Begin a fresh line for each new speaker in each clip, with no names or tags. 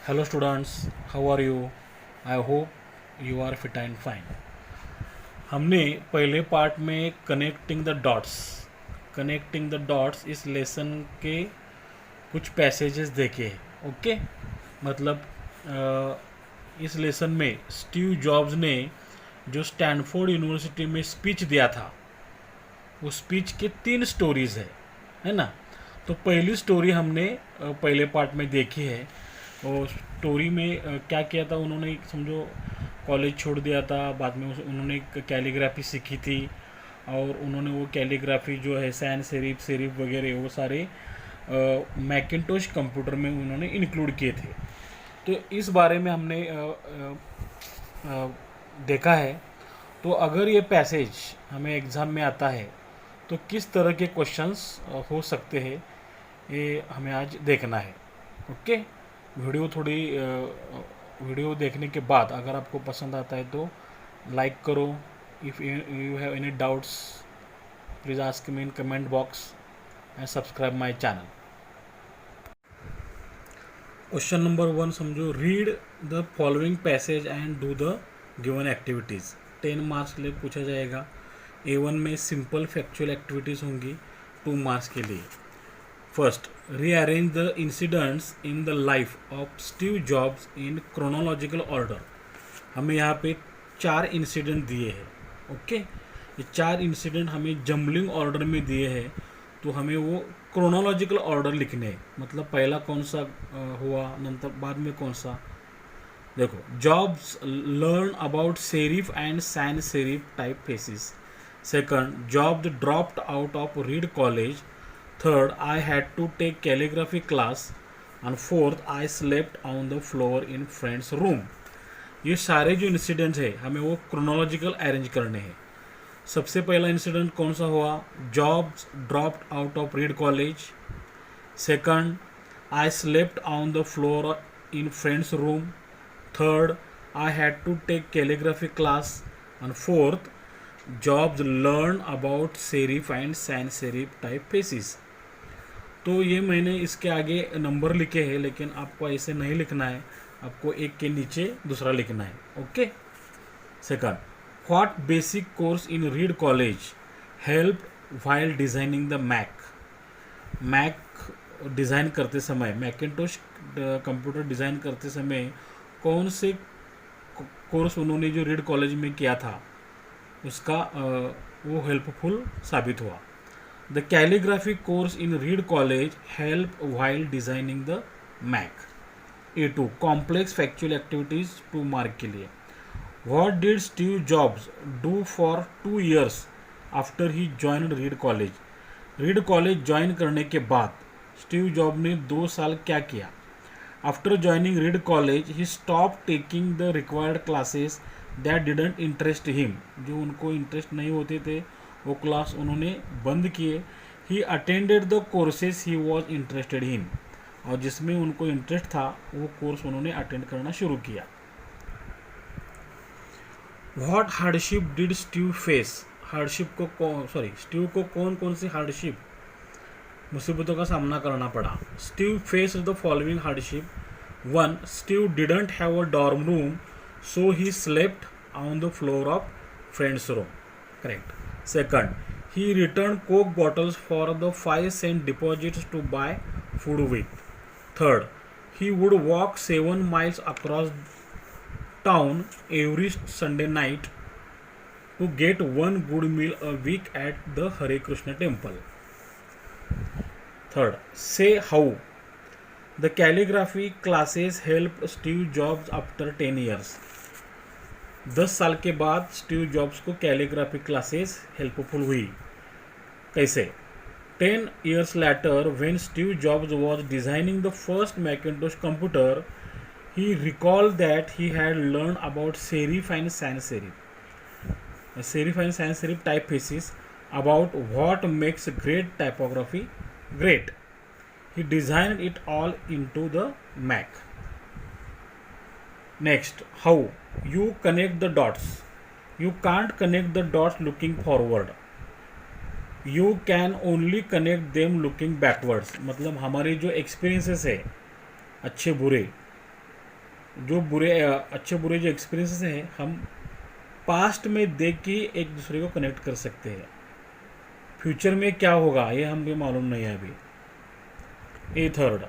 Hello students, how are you? I hope you are fit and fine. हमने पहले part में connecting the dots इस lesson के कुछ पैसेजेस देखे हैं। ओके, मतलब इस लेसन में स्टीव जॉब्स ने जो स्टैनफोर्ड यूनिवर्सिटी में स्पीच दिया था, उस स्पीच के 3 स्टोरीज है ना। तो पहली स्टोरी हमने पहले पार्ट में देखी है। और स्टोरी में क्या किया था उन्होंने, समझो कॉलेज छोड़ दिया था, बाद में उन्होंने कैलीग्राफी सीखी थी और उन्होंने वो कैलीग्राफी जो है सैन सेरिफ सेरिफ वगैरह वो सारे मैकिंटोश कंप्यूटर में उन्होंने इंक्लूड किए थे। तो इस बारे में हमने देखा है। तो अगर ये पैसेज हमें एग्ज़ाम में आता है तो किस तरह के क्वेश्चंस हो सकते हैं, ये हमें आज देखना है। ओके, वीडियो देखने के बाद अगर आपको पसंद आता है तो लाइक करो। If you have any doubts please ask me in comment box and subscribe my channel. Question number 1 समझो, read the following passage and do the given activities. 10 marks के लिए पूछा जाएगा। A1 में सिंपल फैक्चुअल एक्टिविटीज़ होंगी 2 marks के लिए। First, rearrange the incidents in the life of Steve jobs in chronological order. हमें यहाँ पे 4 इंसिडेंट दिए हैं। ओके, ये 4 इंसिडेंट हमें जम्बलिंग ऑर्डर में दिए हैं, तो हमें वो क्रोनोलॉजिकल ऑर्डर लिखने हैं। मतलब पहला कौन सा हुआ, नंतर बाद में कौन सा। देखो, Jobs learn about serif and sans serif typefaces. Second, Jobs dropped out of Reed College. Third, I had to take calligraphy class. And fourth, I slept on the floor in friend's room. ये सारे जो incidents है हमें वो chronological arrange करने हैं। सबसे पहला इंसिडेंट कौन सा हुआ, Jobs dropped out of Reed College. Second, I slept on the floor in friends room. Third, I had to take calligraphy class. And fourth, Jobs learn about serif and sans serif typefaces. तो ये मैंने इसके आगे number लिखे हैं, लेकिन आपको ऐसे नहीं लिखना है, आपको एक के नीचे दूसरा लिखना है। Okay. Second, what basic course in Reed College help while designing the Mac design करते समय, मैकिंटोश कंप्यूटर डिज़ाइन करते समय कौन से कोर्स उन्होंने जो रीड कॉलेज में किया था उसका वो हेल्पफुल साबित हुआ। The calligraphy course in Reed College helped while designing the Mac. A2, complex factual activities 2 mark के लिए। What did Steve Jobs do for 2 years after he joined Reed College? Reed College join करने के बाद Steve job ने 2 साल क्या किया। After joining Reed College, he stopped taking the required classes that didn't interest him. जो उनको interest नहीं होते थे वो क्लास उन्होंने बंद किए। He attended the courses he was interested in, और जिसमें उनको इंटरेस्ट था वो कोर्स उन्होंने अटेंड करना शुरू किया। What hardship did Steve face? Steve को कौन कौन सी हार्डशिप, मुसीबतों का सामना करना पड़ा। Steve face the following hardship. 1, Steve didn't have a dorm room, so he slept on the floor of friends room. Correct. Second, he returned Coke bottles for the 5-cent deposits to buy food with. Third, he would walk 7 miles across town every Sunday night to get one good meal a week at the Hare Krishna temple. Third, say how the calligraphy classes helped Steve Jobs after 10 years. 10 साल के बाद Steve jobs को calligraphy classes helpful हुई। कैसे? 10 years later, when Steve Jobs was designing the first Macintosh computer, he recalled that he had learned about serif and sans serif typefaces, about what makes great typography great. He designed it all into the Mac. Next, how you connect the dots. You can't connect the dots looking forward. You can only connect them looking backwards. मतलब हमारे जो experiences है अच्छे बुरे, जो अच्छे बुरे जो एक्सपीरियंसेस हैं हम पास्ट में देख के एक दूसरे को कनेक्ट कर सकते हैं। फ्यूचर में क्या होगा ये हमें मालूम नहीं है अभी। Third,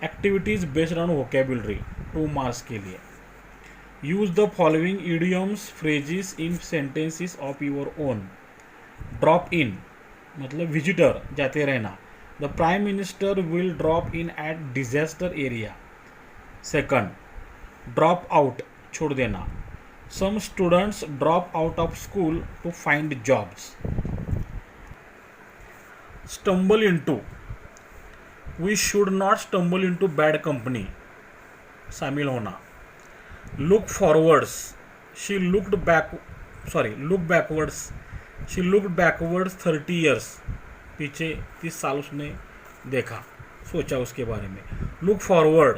activities based on vocabulary 2 marks के लिए। Use the following idioms phrases in sentences of your own. Drop in मतलब विजिटर, जाते रहना। The prime minister will drop in at disaster area. Second, drop out, छोड़ देना। Some students drop out of school to find jobs. Stumble into, we should not stumble into bad company, शामिल होना। Look forwards, she looked backwards, she looked backwards 30 years, पीछे 30 साल उसने देखा, सोचा उसके बारे में। Look forward,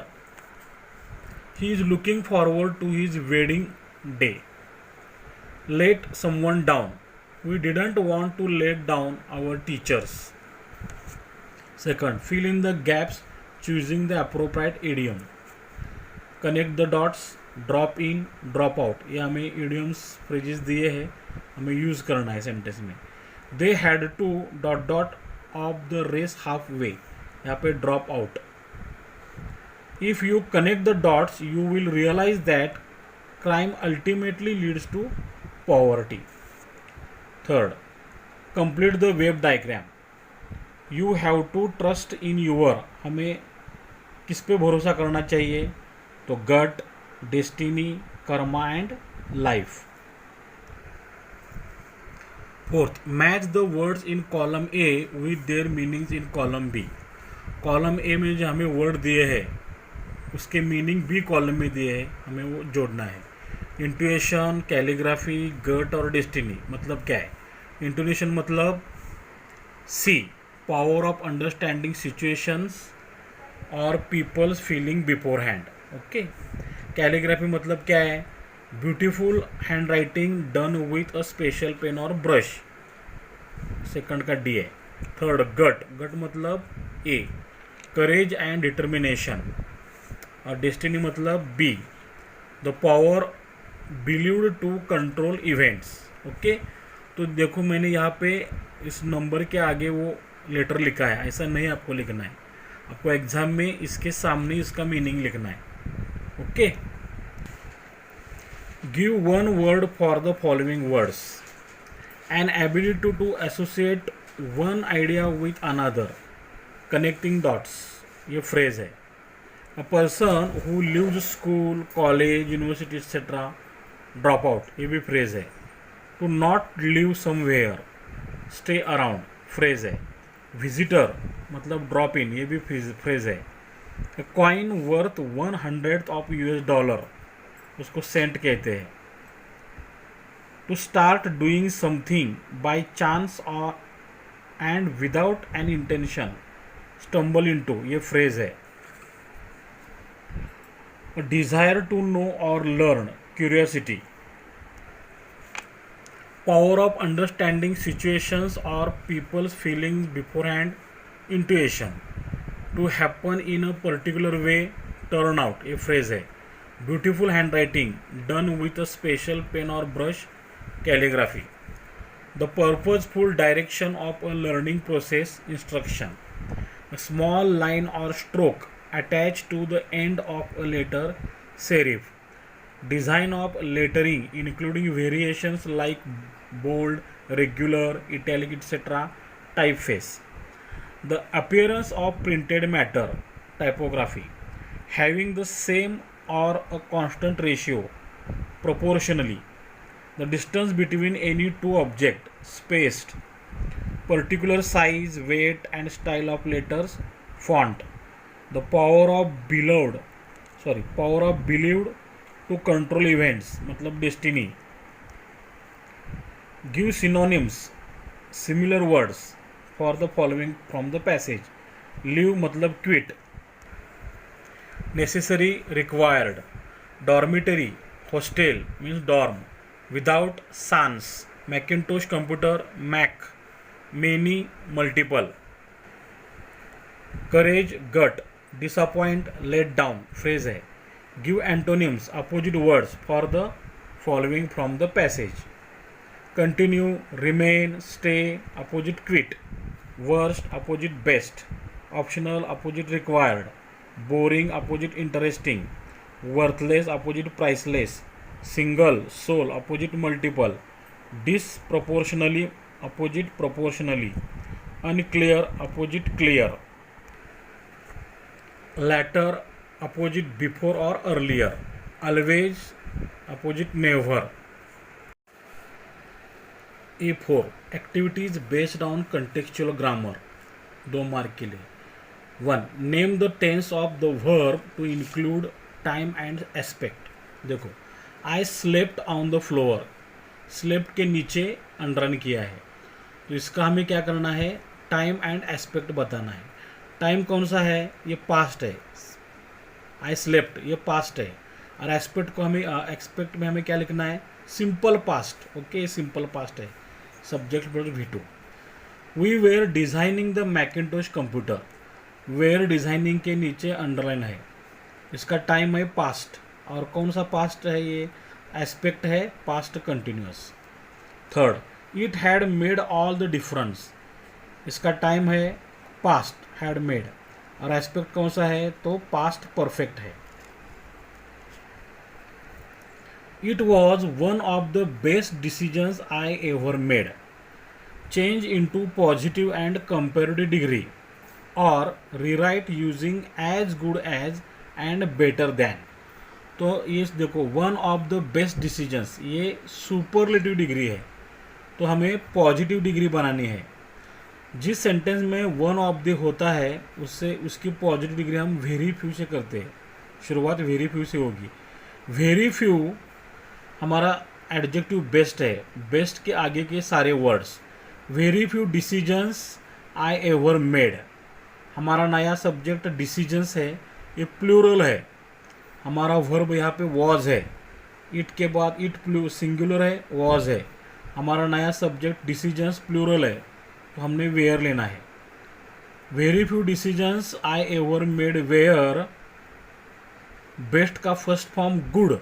he is looking forward to his wedding day. Let someone down, we didn't want to let down our teachers. Second, fill in the gaps choosing the appropriate idiom. Connect the dots, drop in, drop out, ये हमें idioms phrases दिए हैं, हमें use करना है sentence में। They had to ... of the race halfway, यहाँ पे drop out. If you connect the dots, you will realize that crime ultimately leads to poverty. Third, complete the web diagram. You have to trust in your, हमें किस पे भरोसा करना चाहिए? तो gut, destiny, karma and life. Fourth, match the words in column A with their meanings in column B. Column A में जो हमें वर्ड दिए हैं उसके मीनिंग बी कॉलम में दिए हैं, हमें वो जोड़ना है। इंटुएशन, कैलीग्राफी, गट और डेस्टिनी मतलब क्या है? इंटोनेशन मतलब C, power of understanding situations और peoples feeling beforehand. Okay. Calligraphy मतलब क्या है? Beautiful handwriting done with a special pen और ब्रश, सेकंड का डी है। थर्ड, गट, गट मतलब ए, करेज एंड डिटर्मिनेशन, और डेस्टिनी मतलब B, the power believed to control events. Okay. तो देखो मैंने यहाँ पे इस नंबर के आगे वो लेटर लिखा है, ऐसा नहीं आपको लिखना है, आपको एग्जाम में इसके सामने इसका मीनिंग लिखना है। Okay. Give one word for the following words. An ability to associate one idea with another, connecting dots, ये फ्रेज है। A person who leaves school, college, university etcetera drop out, ये भी फ्रेज है। To not leave somewhere, stay around, phrase है। Visitor मतलब drop in, ये भी phrase है। कॉइन वर्थ 100th of $, उसको सेंट कहते हैं। To start doing something by chance और and without an intention, stumble into, ये फ्रेज है। डिजायर टू नो और learn, curiosity. Power of understanding situations or people's feelings beforehand, intuition. To happen in a particular way, turn out, ये phrase है। Beautiful handwriting done with a special pen or brush, calligraphy. The purposeful direction of a learning process, instruction. A small line or stroke attached to the end of a letter, serif. Design of lettering including variations like bold, regular, italic, etc., typeface. The appearance of printed matter, typography. Having the same or a constant ratio, proportionally. The distance between any two objects, spaced. Particular size, weight and style of letters, font. The power of believed to control events, मतलब destiny. Give synonyms, similar words for the following from the passage. Leave मतलब quit. Necessary, required. Dormitory, hostel means dorm. Without, sans. Macintosh computer, Mac. Many, multiple. Courage, gut. Disappoint, let down, phrase है. Give antonyms, opposite words for the following from the passage. Continue, remain, stay, opposite quit. Worst, opposite best. Optional, opposite required. Boring, opposite interesting. Worthless, opposite priceless. Single, sole, opposite multiple. Disproportionally, opposite proportionally. Unclear, opposite clear. Latter, opposite before or earlier. Always, opposite never. A4 activities based on contextual grammar, 2 mark के लिए. 1. Name the tense of the verb to include time and aspect. देखो, I slept on the floor, slept के नीचे underline किया है, तो इसका हमें क्या करना है, टाइम एंड एस्पेक्ट बताना है. टाइम कौन सा है, ये पास्ट है, आई स्लेप्ट ये पास्ट है, और एस्पेक्ट को हमें एक्सपेक्ट में हमें क्या लिखना है, simple past. Okay, simple past है. Subject verb V2. We were designing the Macintosh computer, were designing के नीचे अंडरलाइन है, इसका टाइम है पास्ट, और कौन सा पास्ट है, ये एस्पेक्ट है past continuous. 3. It had made all the difference, इसका टाइम है पास्ट हैड मेड, और एस्पेक्ट कौन सा है, तो पास्ट परफेक्ट है. It was one of the best decisions I ever made. Change into positive and comparative degree, or rewrite using as good as and better than. तो ये देखो, one of the best decisions, ये superlative degree है, तो हमें positive degree बनानी है. जिस सेंटेंस में वन ऑफ द होता है उससे उसकी पॉजिटिव डिग्री हम वेरी फ्यू से करते हैं. शुरुआत वेरी फ्यू से होगी. वेरी फ्यू हमारा एडजेक्टिव बेस्ट है, बेस्ट के आगे के सारे words. Very few decisions I ever made, हमारा नया सब्जेक्ट डिसीजंस है, ये प्लूरल है. हमारा वर्ब यहाँ पे वॉज है, इट के बाद इट सिंगुलर है, वॉज है. हमारा नया सब्जेक्ट डिसीजंस प्लूरल है, तो हमने वेयर लेना है. Very few decisions I ever made where, best का फर्स्ट फॉर्म गुड,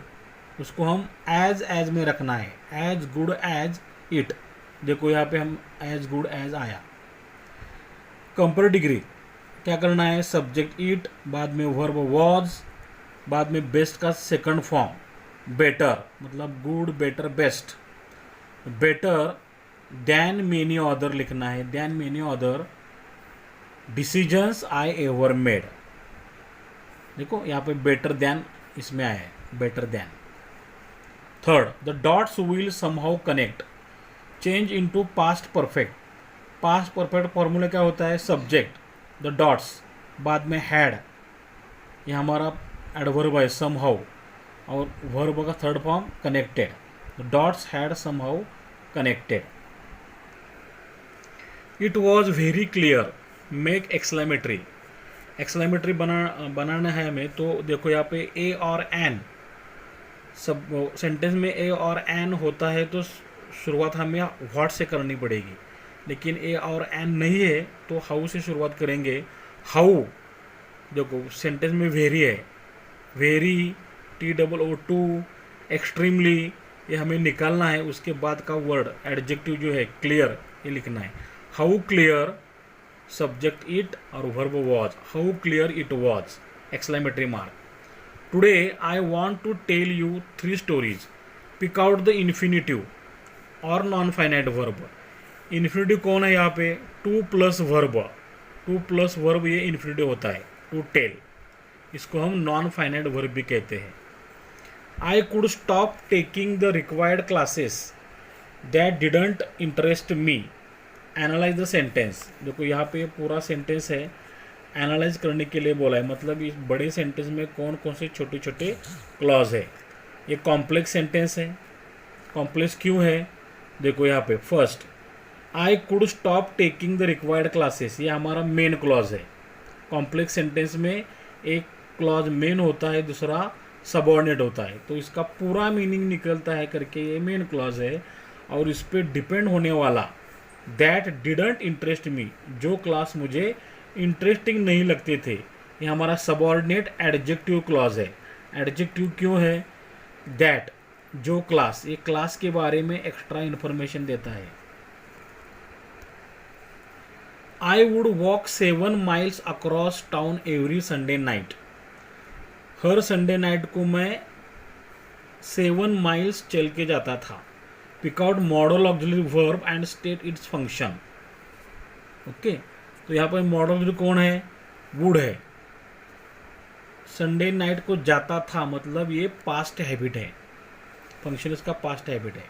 उसको हम एज में रखना है, एज गुड एज इट. देखो यहाँ पे हम एज गुड एज आया. कंपेयर डिग्री क्या करना है, सब्जेक्ट इट, बाद में वर्ब वॉज, बाद में बेस्ट का सेकंड फॉर्म बेटर, मतलब good better best. Better than many other लिखना है, than many other decisions I ever made. देखो यहाँ पे बेटर देन इसमें आया है, better than. 3. The dots will somehow connect, change into past perfect. Past perfect formula क्या होता है, सब्जेक्ट द डॉट्स, बाद में हैड, ये हमारा एडवर्ब है समहाउ, और वर्ब का third form connected. The dots had somehow connected. It was very clear, make exclamatory. Exclamatory बनाना है हमें, तो देखो यहाँ पे ए और एन, सब सेंटेंस में ए और एन होता है तो शुरुआत हमें व्हाट से करनी पड़ेगी, लेकिन ए और एन नहीं है तो हाउ से शुरुआत करेंगे. हाउ, देखो सेंटेंस में वेरी है, वेरी TOO2, एक्सट्रीमली, ये हमें निकालना है. उसके बाद का वर्ड एडजेक्टिव जो है क्लियर, ये लिखना है. हाउ क्लियर, सब्जेक्ट इट और verb was, how clear it was, exclamatory mark. Today I want to tell you 3 stories. Pick out the infinitive or non-finite verb. Infinitive कौन है यहाँ पे, टू प्लस वर्ब, ये infinitive होता है, to tell. इसको हम नॉन फाइनाइट वर्ब भी कहते हैं. I could stop taking the required classes that didn't interest me. Analyze the sentence. देखो यहाँ पे पूरा सेंटेंस है, एनालाइज करने के लिए बोला है, मतलब इस बड़े सेंटेंस में कौन कौन से छोटे छोटे क्लॉज है. ये कॉम्प्लेक्स सेंटेंस है. कॉम्प्लेक्स क्यों है, देखो यहाँ पे first, I could stop taking the required classes, ये हमारा मेन क्लॉज है. कॉम्प्लेक्स सेंटेंस में एक क्लॉज मेन होता है, दूसरा सबऑर्डिनेट होता है, तो इसका पूरा मीनिंग निकलता है करके ये मेन क्लॉज है. और इस पर डिपेंड होने वाला दैट डिडंट इंटरेस्ट मी, जो क्लास मुझे इंटरेस्टिंग नहीं लगते थे, ये हमारा सबऑर्डिनेट एडजेक्टिव क्लॉज है. एडजेक्टिव क्यों है? दैट, जो क्लास, ये क्लास के बारे में एक्स्ट्रा इन्फॉर्मेशन देता है। I would walk 7 miles across town every Sunday night. हर संडे नाइट को मैं 7 माइल्स चल के जाता था। Pick out modal auxiliary verb and state its function. Okay, तो यहाँ पर मॉडल ऑक्सिलरी कौन है? वुड है। संडे नाइट को जाता था मतलब ये पास्ट हैबिट है, फंक्शन इसका पास्ट हैबिट है।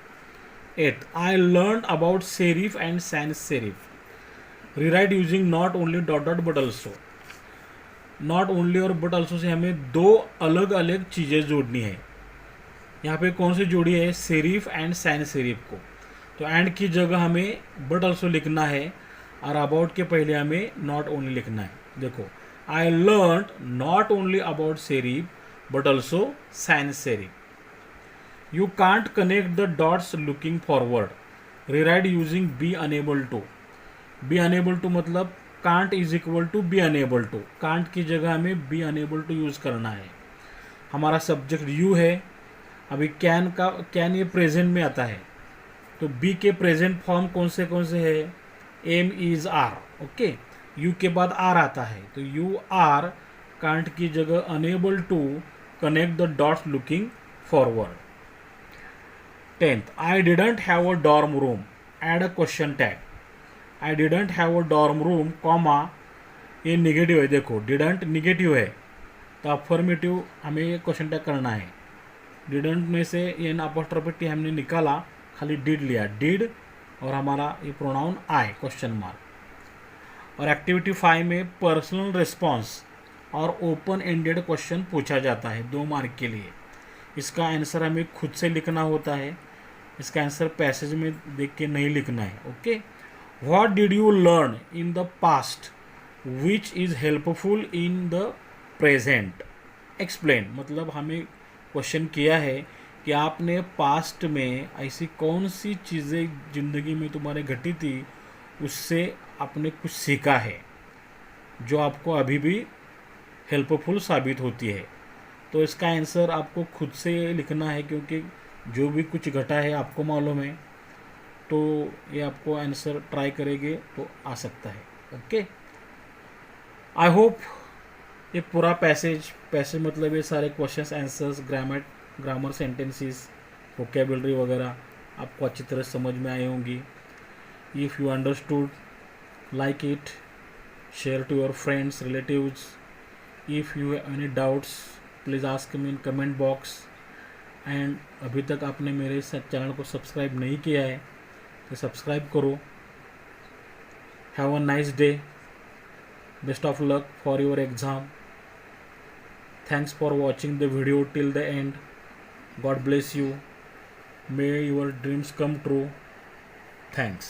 8, I learn about serif and sans serif. Rewrite using not only dot dot but also. Not only और बट ऑल्सो से हमें दो अलग अलग चीज़ें जोड़नी है। यहाँ पे कौन सी जोड़ी है? सेरिफ एंड सैन सेरिफ को। तो एंड की जगह हमें बट ऑल्सो लिखना है और अबाउट के पहले हमें नॉट ओनली लिखना है। देखो, I learn not only about serif but also sans serif. You can't connect the dots looking forward. Rewrite using be unable to. Be unable to मतलब can't is equal to be unable to. Can't की जगह हमें B unable to use करना है। हमारा subject you है। अभी can ये प्रेजेंट में आता है, तो बी के प्रेजेंट फॉर्म कौन से है? Am is are. Okay, you के बाद आर आता है, तो यू आर कांट की जगह unable to connect the dots looking forward. 10th, I didn't have a dorm room. Add a question tag. I didn't have a dorm room comma, ये negative है। देखो, डिडंट निगेटिव है तो affirmative हमें ये question tag करना है। Didn't में से एन अपॉस्ट्रोफी टी हमने निकाला, खाली डिड लिया, डिड और हमारा ये प्रोनाउन आई क्वेश्चन मार्क। और एक्टिविटी 5 में पर्सनल रिस्पॉन्स और ओपन एंडेड क्वेश्चन पूछा जाता है 2 मार्क के लिए। इसका आंसर हमें खुद से लिखना होता है, इसका आंसर पैसेज में देख के नहीं लिखना है। Okay, what did you learn in the past which is helpful in the present? Explain, मतलब हमें क्वेश्चन किया है कि आपने पास्ट में ऐसी कौन सी चीज़ें ज़िंदगी में तुम्हारे घटी थी, उससे आपने कुछ सीखा है जो आपको अभी भी हेल्पफुल साबित होती है। तो इसका आंसर आपको खुद से लिखना है, क्योंकि जो भी कुछ घटा है आपको मालूम है, तो ये आपको आंसर ट्राई करेंगे तो आ सकता है। ओके, आई होप ये पूरा पैसेज मतलब ये सारे questions answers, grammar sentences, vocabulary वगैरह आपको अच्छी तरह समझ में आई होंगी। If you understood, like it, share to your friends, relatives. If you have any doubts please ask me in comment box. And अभी तक आपने मेरे चैनल को सब्सक्राइब नहीं किया है तो सब्सक्राइब करो। Have a nice day, best of luck for your exam. Thanks for watching the video till the end. God bless you. May your dreams come true. Thanks.